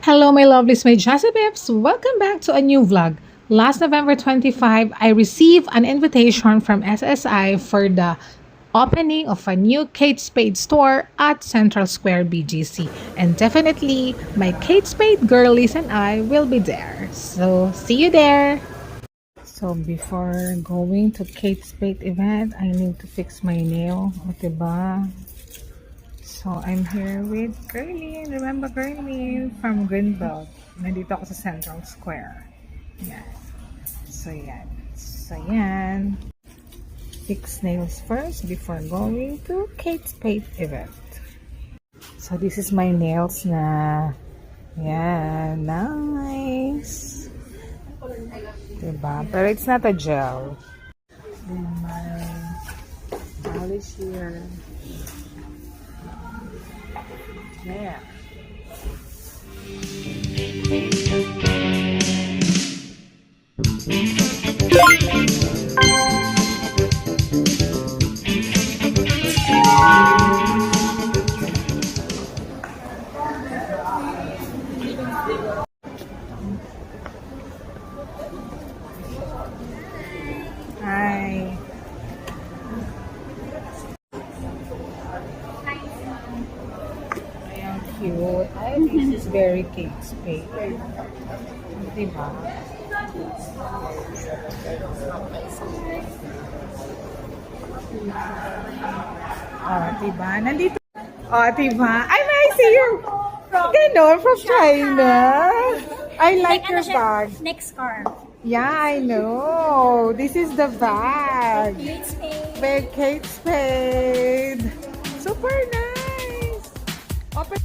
Hello, my lovelies, my Jazzy Welcome back to a new vlog. Last November 25, I received an invitation from SSI for the opening of a new Kate Spade store at Central Square BGC. And definitely, my Kate Spade girlies and I will be there. So, see you there! So, before going to Kate Spade event, I need to fix my nail. O, diba? So, I'm here with Girlin. Remember Girlin from Greenbelt. Nandito ako sa Central Square. Yan. So, yan. So, yan. Fix nails first before going to Kate Spade event. So, this is my nails na. Yan. Nice. Diba? Pero it's not a gel. Then, my polish here. Yeah. Hi. Cute. Ay, this is very Kate Spade. Diba? Oh, diba? Nandito. Oh, diba? Ay, I see you. Ganon, from China. I like your bag. Next car. Yeah, I know. This is the bag. Kate Spade. Big Kate Spade. Super nice. Open.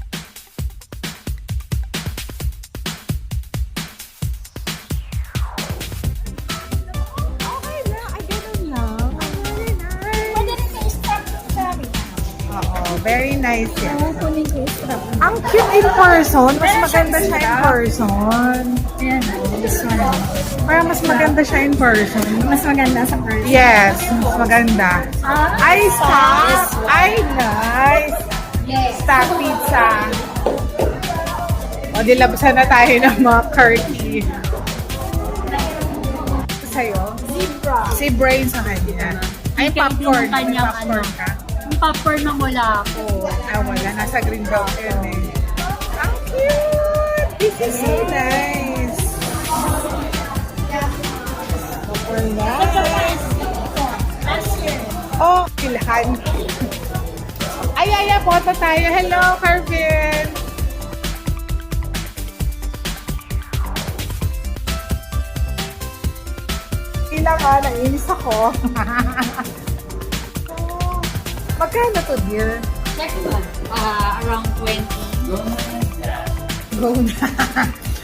Okay na. Ay, ganun lang. Ay, very nice. Pwede rin kayo strap sabi. Oo, very nice yan. Kunin ko yung strap. Ang cute in person. Mas maganda siya in person. Ayan, this one. Parang mas maganda siya in person. Mas maganda sa person. Yes, mas maganda. Ay, stop! Ay, nice! Yes. Stop pizza. O, dilabsan na tayo ng mga curly. Sa'yo? Zebra. Si Brain sa kanya. Ay, popcorn. May Kanyang popcorn ka? Yung popcorn na wala ako. Ah, wala. Nasa green belt yun eh. Ang cute! This is so nice. Super nice. Oh, ilhan. Ay, foto tayo. Hello, Carvin. Ilang nainis ako. Oh, magkano to, dear? Check mo. Around 20. Go na.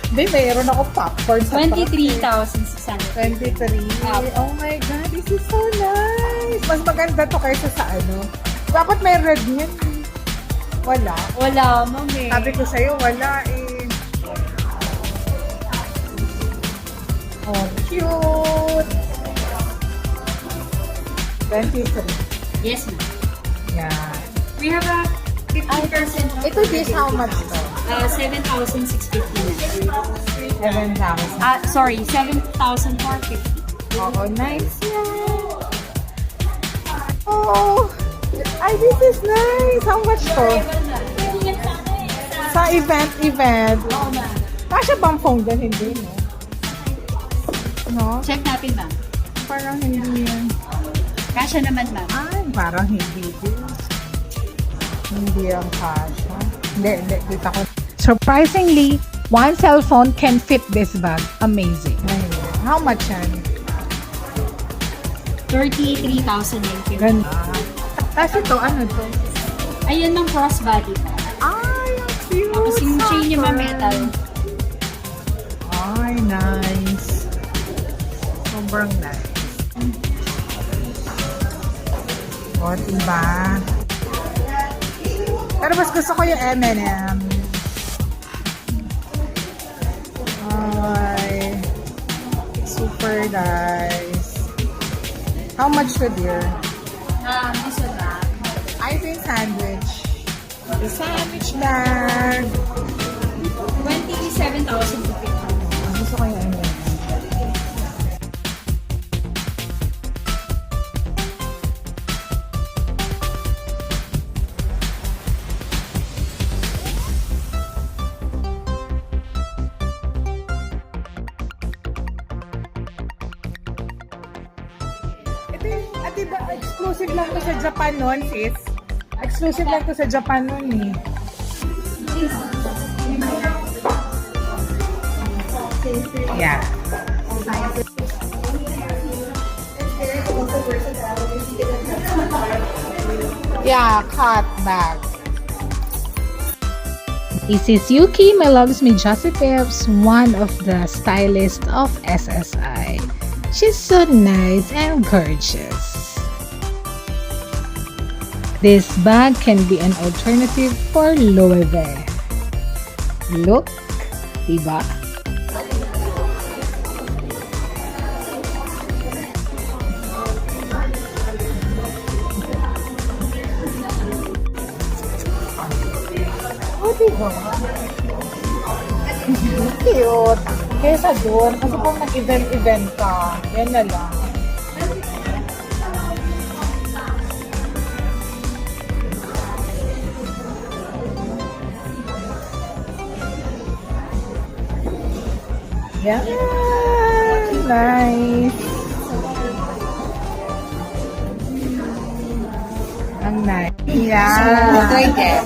Hindi, mayroon ako popcorn sa 23,600. 23. Oh my God, this is so nice. Mas maganda to kaysa sa ano. Dapat may red niyan. Wala. Wala, mami. Sabi ko sa'yo, wala eh. Oh, cute. 23. Yes, ma'am. Yeah. We have a 50%. Ito, this how much to? 7,650 na. 7,000. Sorry, 7,450. Oh, nice yan. Oh, ay, this is nice. How much to? Sa event. Oo, ma'am. Kasya bang phone doon? Hindi, no? No? Check natin, ma'am. Parang hindi yan. Kasha naman, ma'am. Ay, parang hindi din. Hindi ang kasya. Hindi, kita ko. Surprisingly, one cell phone can fit this bag. Amazing. How much yan? 33,950. Ganda. Tapos ito, ano to? Ayun ng crossbody. Ay, ang cute. Tapos yung chain niya metal. Ay, nice. Sobrang nice. O, diba? Pero mas gusto ko yung M&M. Ay, super nice. How much to, dear? This one, ma'am. Ice cream sandwich. The sandwich bag. 20 7,250. Gusto ko yung M&M. Ito yung, diba, exclusive lang to sa Japan nun, sis? Exclusive lang to sa Japan nun, eh. Yeah. Yeah, cut bag. This is Yuki, my loves me Josie Phipps, one of the stylists of SSI. She's so nice and gorgeous. This bag can be an alternative for Loewe. Look, diba? Oh, diba? Cute. Kesa doon, kasi kung nag-event ka, yan na lang. Yeah, nice. Ang nice. Yeah. I get.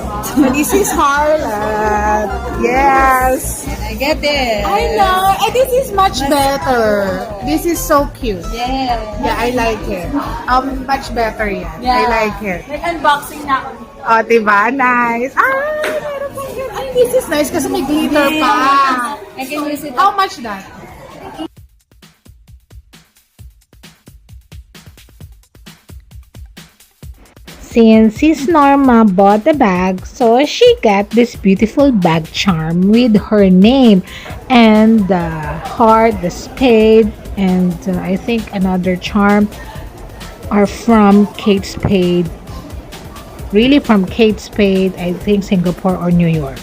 This is Harlot. Yes. I get it. I know. And this is much better. This is so cute. Yeah. Yeah, I like it. Much better yan. I like it. Nag-unboxing na ako. Oh, diba? Nice. Meron pa yun. Ay, this is nice kasi may glitter pa. I can use it. How much that? Since Sis Norma bought the bag, so she got this beautiful bag charm with her name and the heart, the spade, and I think another charm are from Kate Spade. Really from Kate Spade, I think Singapore or New York.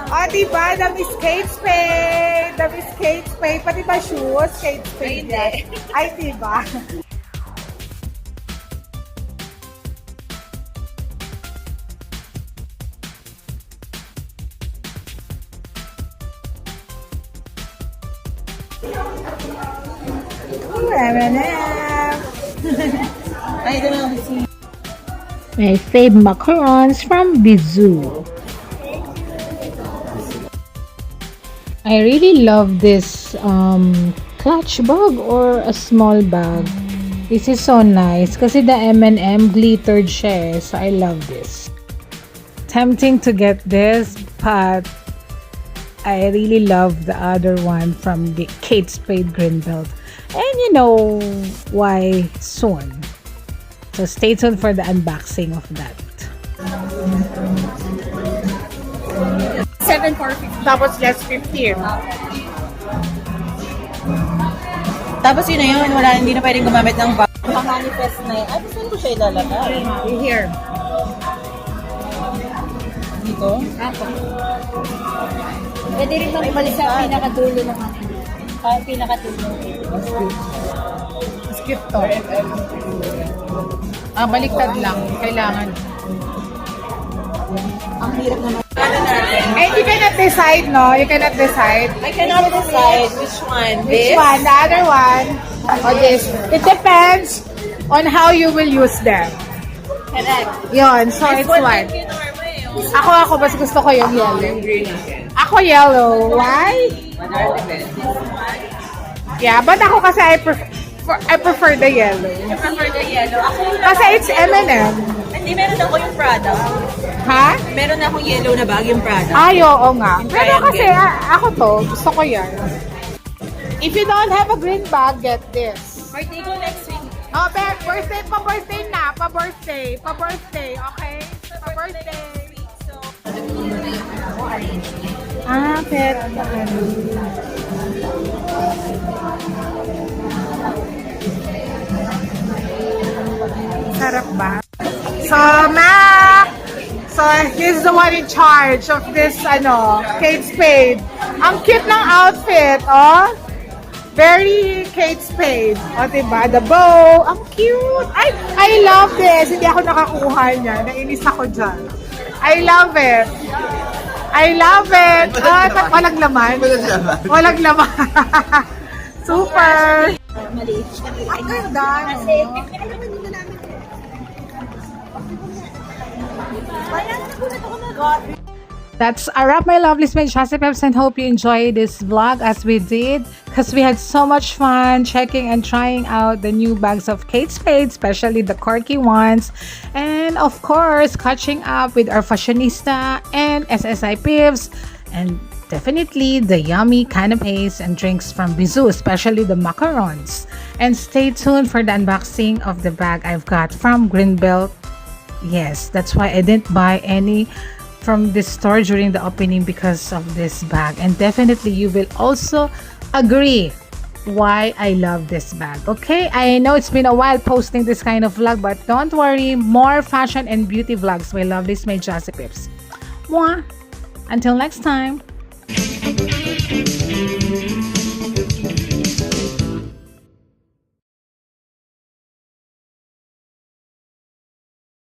Oh, diba? The Miss Kate Spade. The Miss Kate Spade. Pati ba shoes? Kate Spade. Ay, diba? I don't know. My fave macarons from Bizou. I really love this clutch bag or a small bag. This is so nice kasi the M&M glittered siya eh, so I love this. Tempting to get this, but I really love the other one from the Kate Spade Greenbelt. And you know why soon. So stay tuned for the unboxing of that. 7,450. Tapos less 15. Tapos yun na yun, wala, hindi na pwedeng gumamit ng bag. Pang-manifest na yun. Ay, saan ko siya ilalagay? Here. Dito? Ako. Pwede rin mag-ibalik sa pinakadulo ng ano. Pinakadulo. Mas cute to. Baliktad lang. Kailangan. Ang hirap naman. And you cannot decide, no? You cannot decide. I cannot decide which one. Which This? one? The other one? Or this? It depends on how you will use them. Correct. Yun. So, it's one. Ako, mas gusto ko yung yellow. Ako yellow. Why? Yeah, but ako kasi I prefer the yellow. I prefer the yellow. Ako Kasi it's M&M. Hindi, meron ako yung Prada. Ha? Meron akong yellow na bag, yung Prada. Ay, oo nga. Yung Pero kasi triangle. ako to, gusto ko yan. If you don't have a green bag, get this. Birthday ko next week. Oh, birthday, pa-birthday na. Pa-birthday. Pa-birthday, okay? Pa-birthday. Pet. Sarap ba? So, Mac! So, he's the one in charge of this, Kate Spade. Ang cute ng outfit, oh! Very Kate Spade. O, diba? The bow. Ang cute. I love this. Hindi ako nakakuha niya. Nainis ako dyan. I love it. I love it. Walang laman. Walang laman. Super. Mali. Ang ganda. Kasi, pinagkaman din na namin. Bayan na po na ito ko na. That's a wrap, my lovely Smith Chassis Peps, and hope you enjoyed this vlog as we did, because we had so much fun checking and trying out the new bags of Kate Spade, especially the corky ones, and of course catching up with our fashionista and SSI Pips, and definitely the yummy canapes and drinks from Bizou, especially the macarons. And stay tuned for the unboxing of the bag I've got from Greenbelt. Yes, that's why I didn't buy any from this store during the opening, because of this bag. And definitely you will also agree why I love this bag. Okay, I know it's been a while posting this kind of vlog, but don't worry, more fashion and beauty vlogs, my lovely Smith Chassis Pips. Mwah! Until next time.